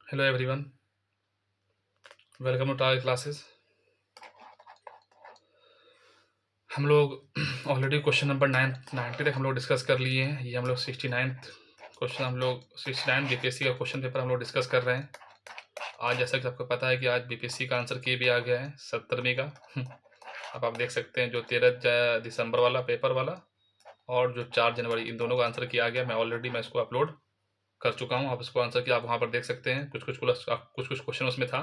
Hello everyone, welcome to our classes. हम लोग already question number 90 तक हम लोग डिस्कस कर लिए हैं। ये हम लोग 69th क्वेश्चन, हम लोग 69 बीपीएससी का क्वेश्चन पेपर हम लोग डिस्कस कर रहे हैं। आज जैसा कि आपको पता है कि आज बीपीएससी का आंसर की भी आ गया है 70वीं का। अब आप देख सकते हैं जो 13 दिसंबर वाला पेपर वाला और जो 4 जनवरी, इन दोनों का आंसर किया आ गया। मैं इसको अपलोड कर चुका हूँ। आप इसको आंसर किया, आप वहाँ पर देख सकते हैं। कुछ कुछ क्वेश्चन उसमें था,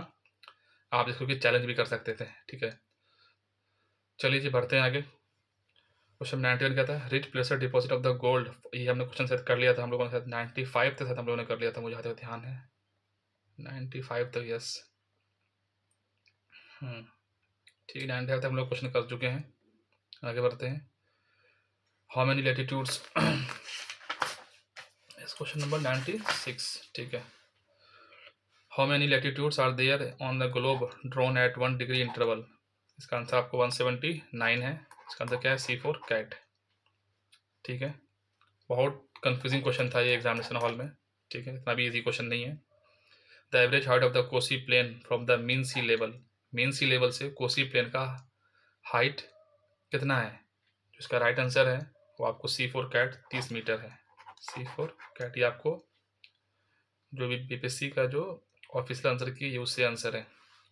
आप इसको भी चैलेंज भी कर सकते थे। ठीक है, चलिए जी बढ़ते हैं आगे। क्वेश्चन 91 क्या था? Rich प्लेसर deposit of the gold. ये हमने क्वेश्चन सेट कर लिया था हम लोगों ने, शायद 95 के साथ हम लोगों ने कर लिया था, मुझे जहाँ तक ध्यान है 95 तक। यस, ठीक है, 95 तक हम लोग क्वेश्चन कर चुके हैं। आगे बढ़ते हैं। हाउ मेनी लैटिट्यूड्स, इस क्वेश्चन नंबर 96। ठीक है, how many latitudes are there on the globe drawn at 1 degree interval. इसका आंसर आपको 179 है। इसका आंसर क्या है? C4 cat. ठीक है, बहुत कंफ्यूजिंग क्वेश्चन था ये एग्जामिनेशन हॉल में। ठीक है, इतना भी इजी क्वेश्चन नहीं है। The average height of the Kosi plain from the mean sea level. Mean sea level से कोसी प्लेन का हाइट कितना है? इसका राइट आंसर है वो आपको C4 कैट 30 मीटर है। C4 कैट, ये आपको जो भी बीपीएससी का जो ऑफिशियल आंसर की ये उससे आंसर है।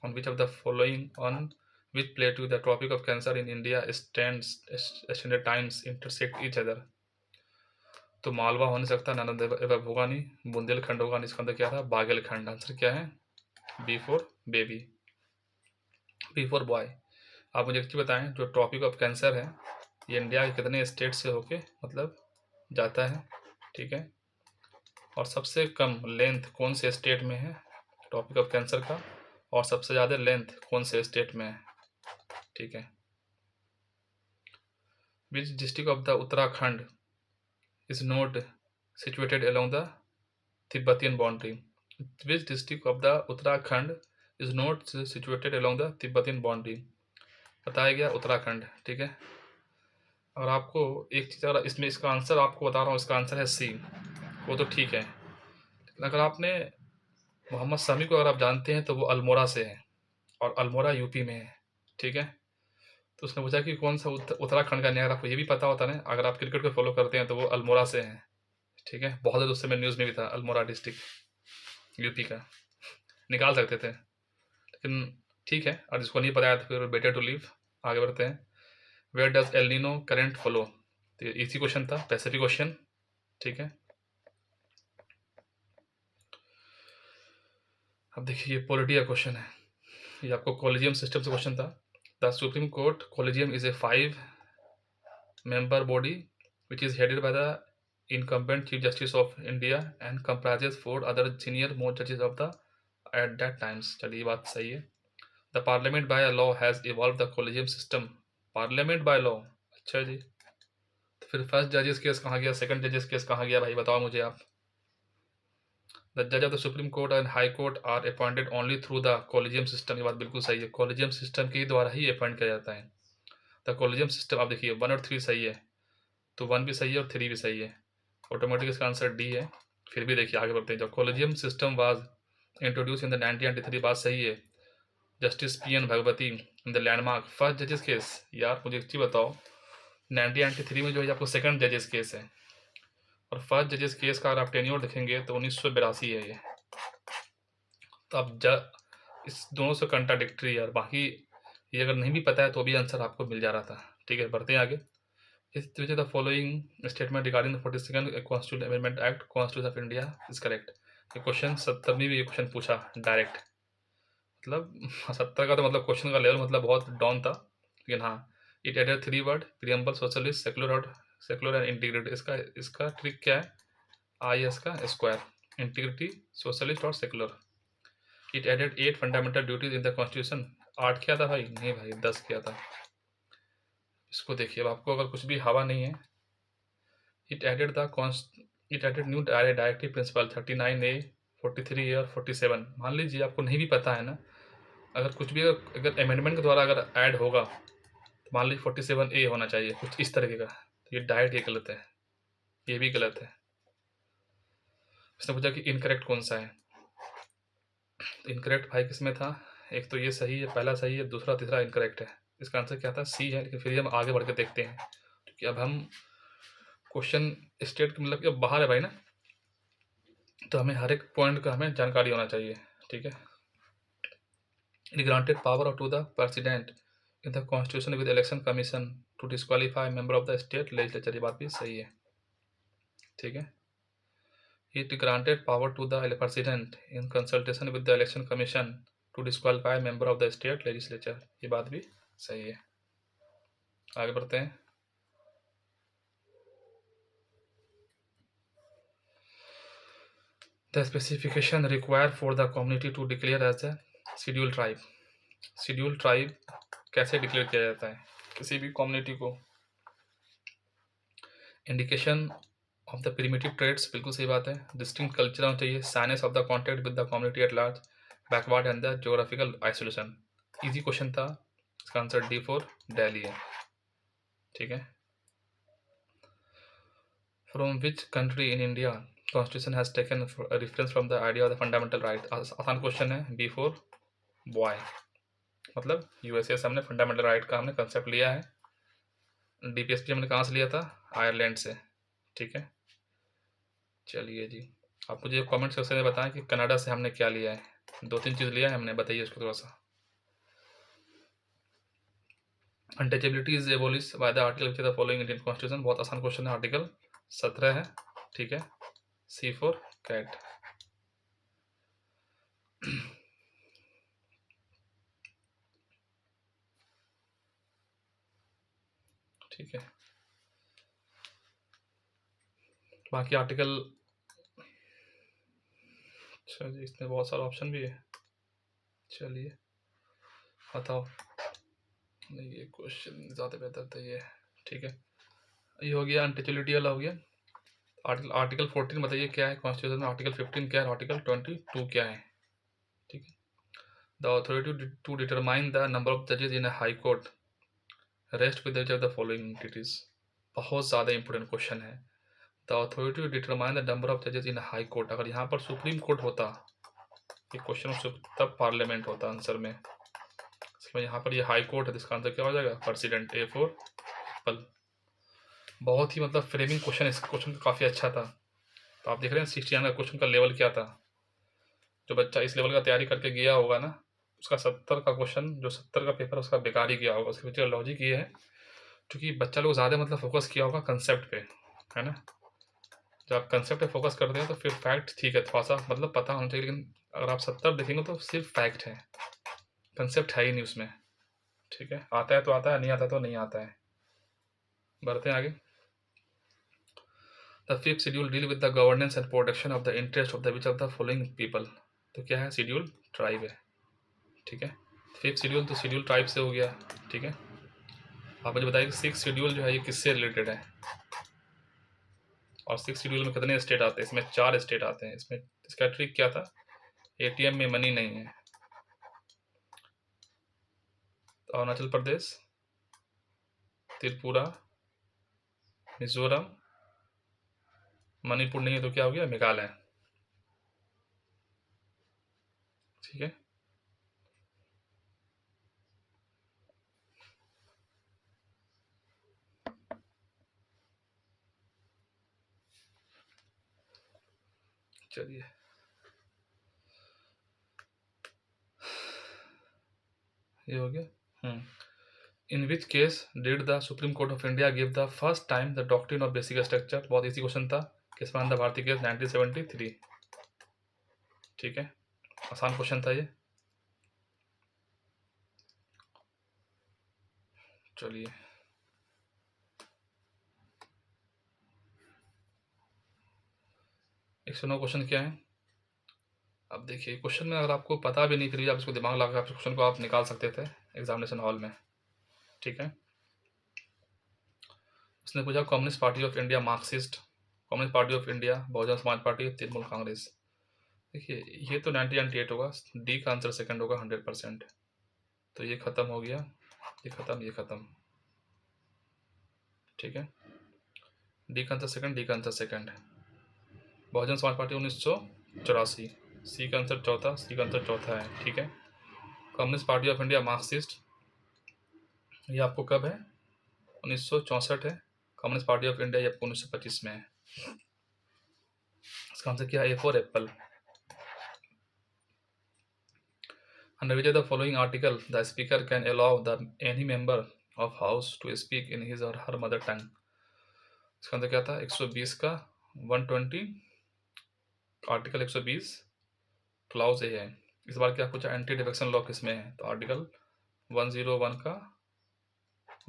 On which of the following on which plateau the Tropic of Cancer in India stand times intersect each other. तो मालवा हो नहीं सकता, नर्मदा एवं होगा नहीं, बुंदेलखंड होगा नहीं। इसका अंदर क्या था? बागेलखंड। आंसर क्या है? B4 baby, B4 boy. आप मुझे एक चीज़ बताएं, जो ट्रॉपिक ऑफ कैंसर है ये इंडिया के कितने स्टेट से होके मतलब जाता है? ठीक है, और सबसे कम लेंथ कौन से स्टेट में है ट्रॉपिक ऑफ कैंसर का, और सबसे ज़्यादा लेंथ कौन से स्टेट में है? ठीक है, which district of the Uttarakhand is not situated along the Tibetan boundary. Which district of the Uttarakhand is not situated along the Tibetan boundary. बताया गया उत्तराखंड। ठीक है, और आपको एक चीज़, अगर इसमें इसका आंसर आपको बता रहा हूँ, इसका आंसर है C। वो तो ठीक है, लेकिन अगर आपने मोहम्मद शमी को अगर आप जानते हैं तो वो अल्मोड़ा से है, और अल्मोड़ा यूपी में है। ठीक है, तो उसने पूछा कि कौन सा उत्तराखंड का नहीं। अगर आपको ये भी पता होता ना, अगर आप क्रिकेट को फॉलो करते हैं, तो वो अल्मोड़ा से हैं। ठीक है, बहुत ज़्यादा उससे मैं न्यूज़ में भी था, अल्मोड़ा डिस्ट्रिक्ट यूपी का, निकाल सकते थे, लेकिन ठीक है। और जिसको नहीं पता है तो फिर बेटर टू लीव। आगे बढ़ते हैं। Where does El Nino current follow. तो इसी क्वेश्चन था, पैसिफिक क्वेश्चन। ठीक है, अब देखिए ये पॉलिटी का क्वेश्चन है, ये आपको कॉलेजियम सिस्टम से क्वेश्चन था। The supreme court collegium is a 5 member body which is headed by the incumbent chief justice of India and comprises 4 other senior most judges of the at that times। चलिए ये बात सही है। The parliament by law has evolve the collegium system. Parliament by law, अच्छा जी। तो फिर first जजेस case कहाँ गया, सेकंड जजेस केस कहाँ गया भाई, बताओ मुझे आप। द जज of the supreme Court and High Court are appointed only through the collegium system. ये बात बिल्कुल सही है, कॉलेजियम सिस्टम के द्वारा ही अपॉइंट किया जाता है। द कॉलेजियम सिस्टम, आप देखिए 1 और 3 सही है, तो 1 भी सही है और 3 भी सही है, ऑटोमेटिक इसका आंसर D है। फिर भी देखिए आगे बढ़ते हैं। जब collegium system was introduce in the 1993, बात सही है। Justice PN Bhagwati in the landmark first जजेस केस। यार मुझे एक चीज़ बताओ, 1993 में जो है आपको सेकंड जजेस केस है, और फर्स्ट जजेस केस का अगर आप टेन्योर देखेंगे तो 1982 है ये। तो अब इस दोनों से कंट्राडिक्टरी है, और बाकी ये अगर नहीं भी पता है तो भी आंसर आपको मिल जा रहा था। ठीक है, बढ़ते हैं आगे। Which of the following statement regarding the 42nd Constitutional Amendment Act Constitution of India is correct। ये क्वेश्चन 70 में भी ये क्वेश्चन पूछा डायरेक्ट, मतलब 70 का तो मतलब क्वेश्चन का लेवल मतलब बहुत डाउन था, लेकिन हाँ, it added 3 word preamble socialist secular and integrated. इसका ट्रिक क्या है? IS का स्क्वायर, इंटीग्रिटी, सोशलिस्ट और secular. It added 8 fundamental duties in the constitution. 8 क्या था भाई? नहीं भाई, 10 क्या था। इसको देखिए, अब आपको अगर कुछ भी हवा नहीं है, it added new directive principle 39A 43A और 47। मान लीजिए आपको नहीं भी पता है ना, अगर कुछ भी अगर अमेंडमेंट के द्वारा अगर ऐड होगा, तो मान लीजिए 47A होना चाहिए, कुछ इस तरीके का। तो ये डायरेक्ट ये गलत है, ये भी गलत है। इसने पूछा कि इनकरेक्ट कौन सा है। इनकरेक्ट भाई किसमें था? एक तो ये सही है, पहला सही है, दूसरा तीसरा इनकरेक्ट है। इसका आंसर क्या था? सी है। लेकिन फिर हम आगे बढ़ के देखते हैं, क्योंकि अब हम क्वेश्चन स्टेट मतलब कि अब बाहर है भाई ना, तो हमें हर एक पॉइंट का हमें जानकारी होना चाहिए। ठीक है। It granted power to the president in the constitution with election commission to disqualify member of the state legislature। ये बात भी सही है। ठीक है। It granted power to the president in consultation with the election commission to disqualify member of the state legislature। ये बात भी सही है। आगे बढ़ते हैं। The specification required for the community to declare as a scheduled tribe। scheduled tribe कैसे declare किया जाता है किसी भी कम्युनिटी को? Indication of the primitive traits, बिल्कुल सही बात है। डिस्टिंक्ट कल्चर होना चाहिए। Shyness of the contact with the community at large, backward and the geographical isolation. Easy question था। इसका आंसर डी फॉर दिल्ली है। ठीक है। From which country in India constitution has taken reference from the idea of the fundamental right? आसान question है। B for boy, मतलब USA से हमने फंडामेंटल राइट का हमने कंसेप्ट लिया है। डीपीएसपी हमने कहाँ से लिया था? आयरलैंड से। ठीक है। चलिए जी, आप मुझे कमेंट सेक्शन में बताएं कि कनाडा से हमने क्या लिया है। 2-3 चीज़ लिया है हमने, बताइए उसको थोड़ा सा। Untouchability is abolish by the article which the following Indian constitution. बहुत आसान क्वेश्चन है। आर्टिकल 17 है। ठीक है। सी फॉर कैट। ठीक है। बाकी आर्टिकल, अच्छा जी, इसमें बहुत सारा ऑप्शन भी है। चलिए बताओ। नहीं, ये क्वेश्चन ज़्यादा बेहतर था ये। ठीक है, ये हो गया अनटचेबिलिटी वाला हो गया। आर्टिकल 14 बताइए क्या है कॉन्स्टिट्यूशन में? आर्टिकल 15 क्या है? आर्टिकल 22 क्या है? ठीक है। The authority to determine the number of जजेस in a high court rest with the following entities. बहुत ज़्यादा इंपॉर्टेंट क्वेश्चन है। The authority to determine the number of जजेस इन हाई कोर्ट। अगर यहाँ पर सुप्रीम कोर्ट होता, ये क्वेश्चन तब पार्लियामेंट होता आंसर में। इसमें यहाँ पर ये हाई कोर्ट है, इसका आंसर क्या हो जाएगा? प्रेसिडेंट। A for Apple. बहुत ही मतलब फ्रेमिंग क्वेश्चन, इस क्वेश्चन काफ़ी अच्छा था। तो आप देख रहे हैं 69 का क्वेश्चन का लेवल क्या था। जो बच्चा इस लेवल का तैयारी करके गया होगा ना, उसका 70 का क्वेश्चन, जो 70 का पेपर उसका बेकार ही गया होगा। उसके पीछे लॉजिक ये है, क्योंकि बच्चा लोग ज़्यादा मतलब फोकस किया होगा कंसेप्ट पे, है ना। जब आप कंसेप्ट पे फोकस करते हैं तो फिर फैक्ट ठीक है थोड़ा सा मतलब पता होना चाहिए, लेकिन अगर आप 70 देखेंगे तो सिर्फ फैक्ट है, कंसेप्ट है ही नहीं उसमें। ठीक है। आता है तो आता है, नहीं आता तो नहीं आता है। बढ़ते हैं आगे। The fifth schedule deal with the governance and protection of the interest of the which of the following people. तो क्या है? शेड्यूल ट्राइब है। ठीक है। फिफ्थ शेड्यूल तो शेड्यूल ट्राइब से हो गया। ठीक है। आप मुझे बताइए कि सिक्स शेड्यूल जो है ये किससे रिलेटेड है, और सिक्स शेड्यूल में कितने स्टेट आते हैं? इसमें 4 स्टेट आते हैं। इसमें इसका ट्रिक क्या था? एटीएम में मनी नहीं है। तो अरुणाचल प्रदेश, त्रिपुरा, मिजोरम, मणिपुर नहीं है तो क्या हो गया? मेघालय। ठीक है। चलिए, ये हो गया। In which case did the supreme court of India give the first time the doctrine of basic structure? बहुत इजी क्वेश्चन था। किस द भारतीय केस 1973। ठीक है। आसान क्वेश्चन था ये। चलिए, 109 क्वेश्चन क्या है? अब देखिए, क्वेश्चन में अगर आपको पता भी नहीं फिर भी आप इसको दिमाग लगा के क्वेश्चन को आप निकाल सकते थे एग्जामिनेशन हॉल में। ठीक है। उसने पूछा communist party of India Marxist, communist party of India, Bahujan Samaj party, Trinamool Congress. देखिए, ये तो 1998 होगा। डी का आंसर सेकंड होगा 100%। तो ये खत्म हो गया, ये खत्म, ये खत्म। ठीक है। डी का आंसर सेकंड, डी का आंसर सेकंड। बहुजन समाज पार्टी 1984। सी का आंसर चौथा, सी का आंसर चौथा है, ठीक है। Communist party of India Marxist, ये आपको कब है? 1964 है। कम्युनिस्ट पार्टी ऑफ इंडिया ये आपको 1925 में है। इसका आंसर क्या है? A for Apple. Under which of the following article the speaker can allow the any member of house to speak in his or her mother tongue? इसका answer क्या था? 120 का 120, आर्टिकल 120 क्लाउज ए है। इस बार क्या पूछा? एंटी डिफेक्शन लॉ किसमें है? तो आर्टिकल 101 का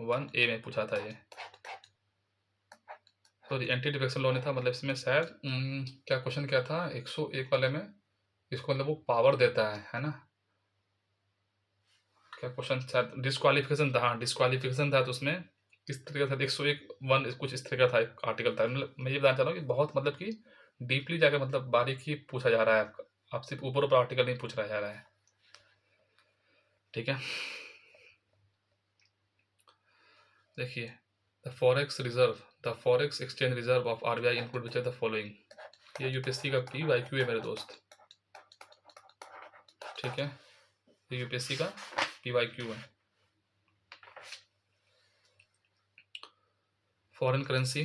1A में पूछा था ये। सॉरी, एंटी डिफेक्शन लॉ नहीं था, मतलब इसमें शायद क्या क्वेश्चन क्या था 101 वाले में? इसको मतलब वो पावर देता है ना? क्या क्वेश्चन शायद डिस्क्वालिफिकेशन था, हाँ डिस्क्वालिफिकेशन था, तो उसमें किस तरीके से 101 कुछ इस तरह का था, एक आर्टिकल था। मतलब मैं ये बताना चाह रहा हूँ कि बहुत मतलब कि डीपली जाकर मतलब बारीकी पूछा जा रहा है आपका, आप सिर्फ ऊपर ऊपर आर्टिकल नहीं पूछ रहा जा रहा है, ठीक है। देखिए, the forex exchange reserve of RBI include which are the following. ये यूपीएससी का PYQ है मेरे दोस्त, ठीक है। ये यूपीएससी का PYQ है। फॉरेन करेंसी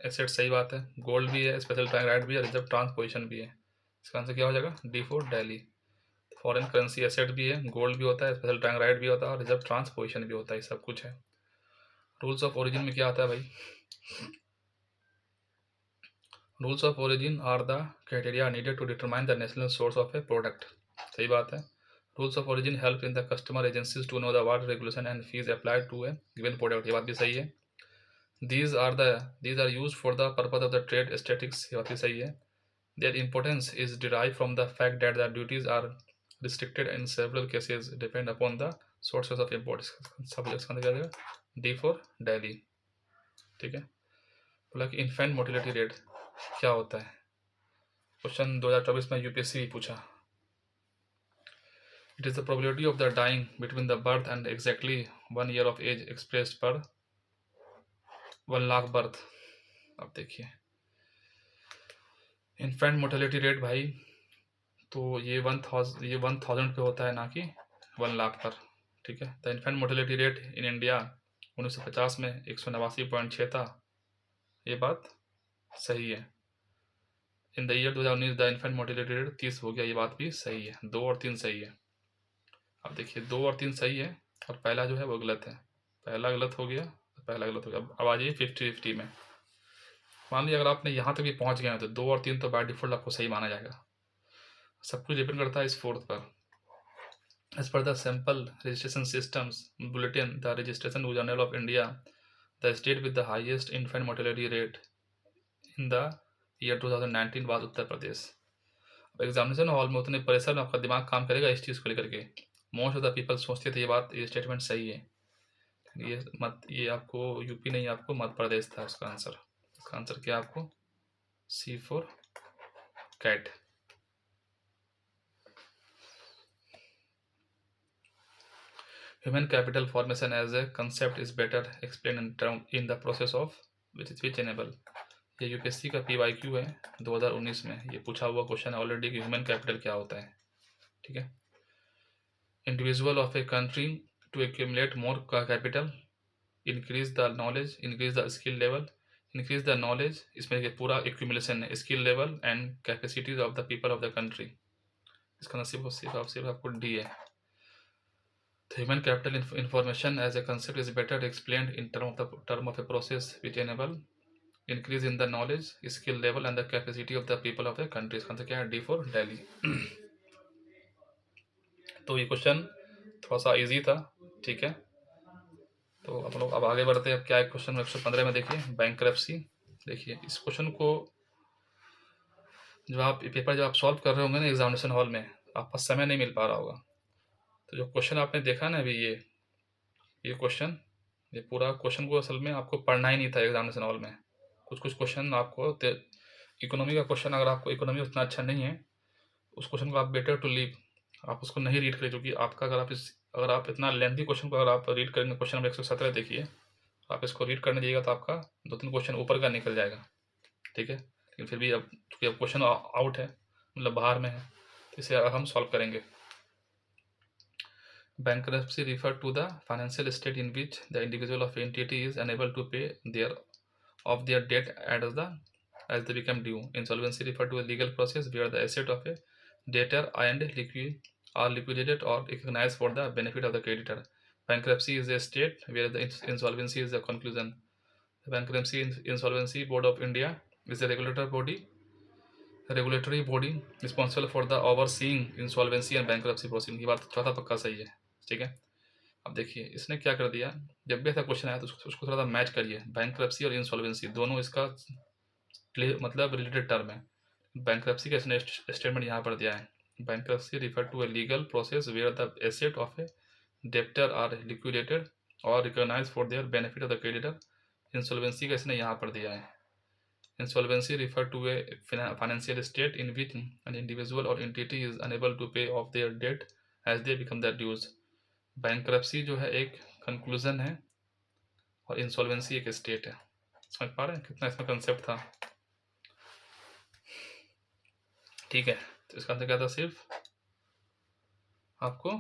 एसेट, सही बात है। गोल्ड भी है, स्पेशल टैग राइट भी है, रिजर्व ट्रांसपोजिशन भी है। इसका आंसर क्या हो जाएगा? D4 Delhi. Foreign currency asset भी है, गोल्ड भी होता है, स्पेशल टैग राइट भी होता है और रिजर्व ट्रांसपोजिशन भी होता है, ये सब कुछ है। रूल्स ऑफ ओरिजिन में क्या आता है भाई? Rules of origin are the criteria needed to determine the national source of a product, सही बात है। Rules of origin help in the customer agencies to know the what regulation and fees applied to a given product, ये बात भी सही है। These are used for the purpose of the trade statistics, ये बात भी सही है। Their importance is derived from the fact that the duties are restricted in several cases depend upon the sources of import, सब इसका क्या देगा? D4 Delhi, ठीक है। बोला कि इन्फेंट मोर्टेलिटी रेट क्या होता है? क्वेश्चन 2024 में यूपीएससी भी पूछा। It is the probability of the dying between the birth and exactly 1 year of age expressed per 1 lakh birth. अब देखिए, इन्फेंट मोर्टेलिटी रेट भाई, तो ये 1000 पे होता है, ना कि 1 लाख पर, ठीक है। The infant mortality rate in India 1950 में 189.6 था, ये बात सही है। In the year 2019 the infant mortality rate 30 हो गया, ये बात भी सही है। 2 और 3 सही है। अब देखिए, 2 और 3 सही है और पहला जो है वो गलत है। पहला गलत हो गया, पहला गलत हो गया। अब आ जाइए 50-50 में। मान लीजिए अगर आपने यहाँ तक भी पहुँच गए हैं तो 2 और 3 तो बाय डिफॉल्ट आपको सही माना जाएगा। सब कुछ डिपेंड करता है इस फोर्थ पर। As per the sample registration systems bulletin, the registration journal of India, the state with the highest infant mortality rate in the year 2019 was Uttar Pradesh. Examination hall में उतने प्रेशर में आपका दिमाग काम करेगा इस चीज़ को लेकर के। मोस्ट ऑफ द पीपल सोचते थे ये बात, ये स्टेटमेंट सही है। ये आपको यूपी नहीं, आपको मध्य प्रदेश था उसका आंसर। इसका आंसर क्या आपको? C4 cat. Human capital formation as a concept is better explained in the process of which enable। ये यूपीएससी का PYQ है 2019 में, ये पूछा हुआ क्वेश्चन है ऑलरेडी कि ह्यूमन कैपिटल क्या होता है, ठीक है। Individual of a country to accumulate more capital, increase the knowledge, increase the skill level, increase the knowledge, इसमें पूरा एक्यूमुलेशन है, skill level and capacities of the people of the country. इसका नसीब सिर्फ आपको डी है। Human capital information as a concept is better explained in term of a process which enable increase in the knowledge, skill level and the capacity of the people of the country। इसका answer क्या है? D4 Delhi. तो ये question थोड़ा सा easy था, ठीक है। तो आप लोग अब आगे बढ़ते हैं। अब क्या है क्वेश्चन 115 में? देखिए, बैंकरप्सी। देखिए, इस क्वेश्चन को जब आप सॉल्व कर रहे होंगे ना एग्जामिनेशन हॉल में, आपका समय नहीं मिल पा रहा होगा। तो जो क्वेश्चन आपने देखा ना अभी, ये क्वेश्चन, ये पूरा क्वेश्चन को असल में आपको पढ़ना ही नहीं था एग्जामिनेशन हॉल में। कुछ क्वेश्चन आपको इकोनॉमी का क्वेश्चन, अगर आपको इकोनॉमी उतना अच्छा नहीं है, उस क्वेश्चन को आप बेटर टू लीव, आप उसको नहीं रीड करें, क्योंकि आपका अगर आप इतना लेंथी क्वेश्चन को अगर आप रीड करेंगे, क्वेश्चन नंबर 117 देखिए, आप इसको रीड करने जाइएगा तो आपका 2-3 क्वेश्चन ऊपर का निकल जाएगा, ठीक है। लेकिन फिर भी अब क्योंकि अब क्वेश्चन आउट है, मतलब बाहर में है, तो इसे हम सॉल्व करेंगे। Bankruptcy refer to the financial state in which the individual of entity is unable to pay their debt as they become due. Insolvency refer to a legal process where the asset of a debtor are liquidated or recognized for the benefit of the creditor. Bankruptcy is a state where the insolvency is the conclusion. The Bankruptcy Insolvency Board of India is a regulatory body responsible for the overseeing insolvency and bankruptcy proceeding। ये बात चौथा पक्का सही है, ठीक है। अब देखिए इसने क्या कर दिया, जब भी ऐसा क्वेश्चन आया तो उसको थोड़ा सा मैच करिए। बैंक्रप्सी और इंसॉल्वेंसी दोनों इसका मतलब रिलेटेड टर्म है। बैंक्रप्सी का इसने स्टेटमेंट यहाँ पर दिया है, bankruptcy refer to a legal process where the asset of a debtor are liquidated और recognise for their benefit of the creditor. Insolvency का इसने यहाँ पर दिया है, insolvency refer to a financial state in which an individual और entity is unable to pay off their debt as they become the dues. Bankruptcy जो है एक कंक्लूजन है और इंसॉल्वेंसी एक स्टेट है। समझ पा रहे हैं कितना इसमें कंसेप्ट था, ठीक है। तो इसका आंसर क्या था, सिर्फ आपको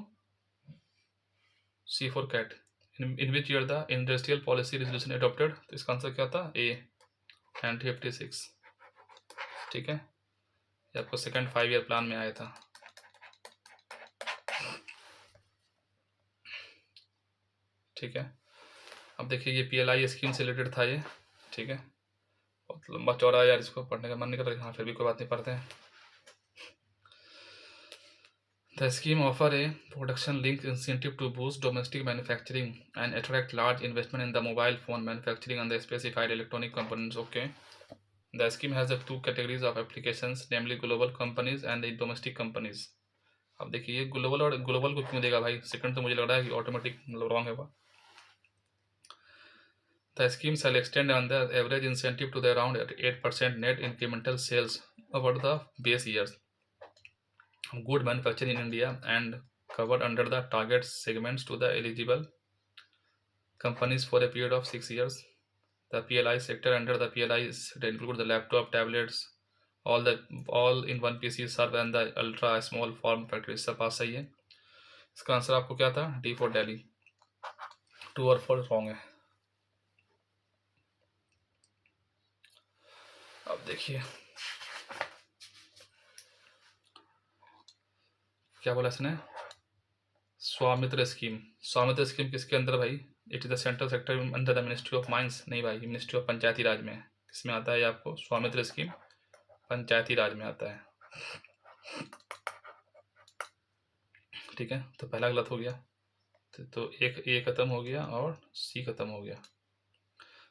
C for cat, in which year the industrial policy resolution adopted. तो इसका आंसर क्या था, ए 1956, ठीक है। ये आपको सेकंड 5 ईयर प्लान में आया था, ठीक है। अब देखिए ये PLI स्कीम से रिलेटेड था ये, ठीक है। बहुत लंबा चौड़ा यार, इसको पढ़ने का मन नहीं कर रहा, हाँ फिर भी कोई बात नहीं, पढ़ते हैं। The scheme offer a production-linked incentive to boost domestic manufacturing and attract large investment in the mobile phone manufacturing and the specified electronic components. Okay. The scheme has the 2 categories of applications, namely global companies and the domestic companies. अब देखिए ये global और global को क्यों देगा भाई, second तो मुझे लग रहा है कि ऑटोमेटिक मतलब रॉन्ग है वो। The scheme shall extend on the average incentive to the around 8% net incremental sales over the base years. Good manufacturing in India and covered under the target segments to the eligible companies for a period of 6 years. The PLI sector under the PLI include the laptop, tablets, all in one PC serve and the ultra small form factor। इसका पास सही है। इसका answer आपको क्या था, D for Delhi। 2 और 4 wrong है। अब देखिए क्या बोला इसने, स्वामित्व स्कीम। स्वामित्व स्कीम किसके अंदर भाई, it is the central sector under the ministry of mines. नहीं भाई, मिनिस्ट्री ऑफ पंचायती राज में है। किसमें आता है आपको, स्वामित्व स्कीम पंचायती राज में आता है, ठीक है। तो पहला गलत हो गया, तो एक ए खत्म हो गया और सी खत्म हो गया।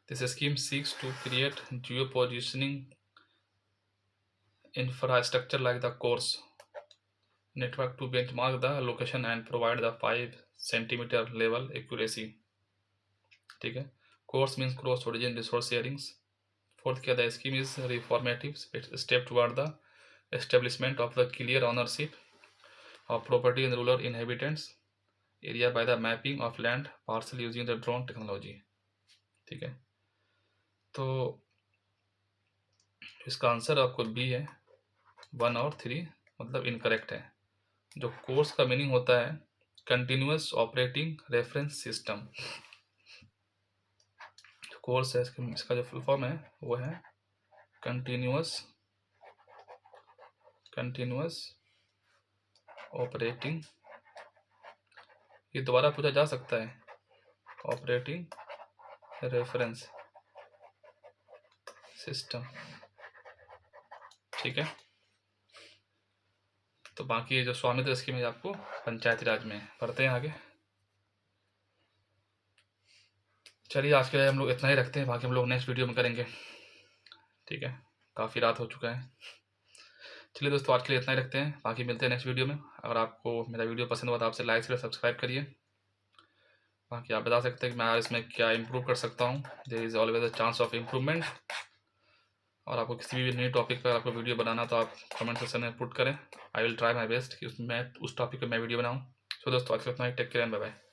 This scheme seeks to create geo positioning infrastructure like the course network to benchmark the location and provide the 5 centimeter level accuracy, ठीक है। course means cross origin resource sharings। Fourth क्या, the scheme is reformative step toward the establishment of the clear ownership of property in rural inhabitants area by the mapping of land parcel using the drone technology, ठीक है। तो इसका answer आपको B है, 1 और 3 मतलब incorrect है। जो कोर्स का मीनिंग होता है continuous operating reference system. Course है इसका जो फुल फॉर्म है वो है कंटिन्यूअस ऑपरेटिंग, ये दोबारा पूछा जा सकता है, ऑपरेटिंग रेफरेंस सिस्टम, ठीक है। तो बाकी ये जो स्वामित्व स्कीम है आपको पंचायती राज में पढ़ते हैं आगे। चलिए आज के लिए हम लोग इतना ही रखते हैं, बाकी हम लोग नेक्स्ट वीडियो में करेंगे, ठीक है। काफ़ी रात हो चुका है। चलिए दोस्तों आज के लिए इतना ही रखते हैं, बाकी मिलते हैं नेक्स्ट वीडियो में। अगर आपको मेरा वीडियो पसंद हुआ तो आपसे लाइक शेयर सब्सक्राइब करिए। बाकी आप बता सकते हैं कि मैं इसमें क्या इम्प्रूव कर सकता हूँ, there is always a chance of improvement. और आपको किसी भी नई टॉपिक पर आपको वीडियो बनाना तो आप कमेंट सेक्शन में पुट करें, I will try my best कि उसमें उस टॉपिक पर मैं वीडियो बनाऊँ। सो दोस्तों आज के लिए इतना ही, take care and bye bye.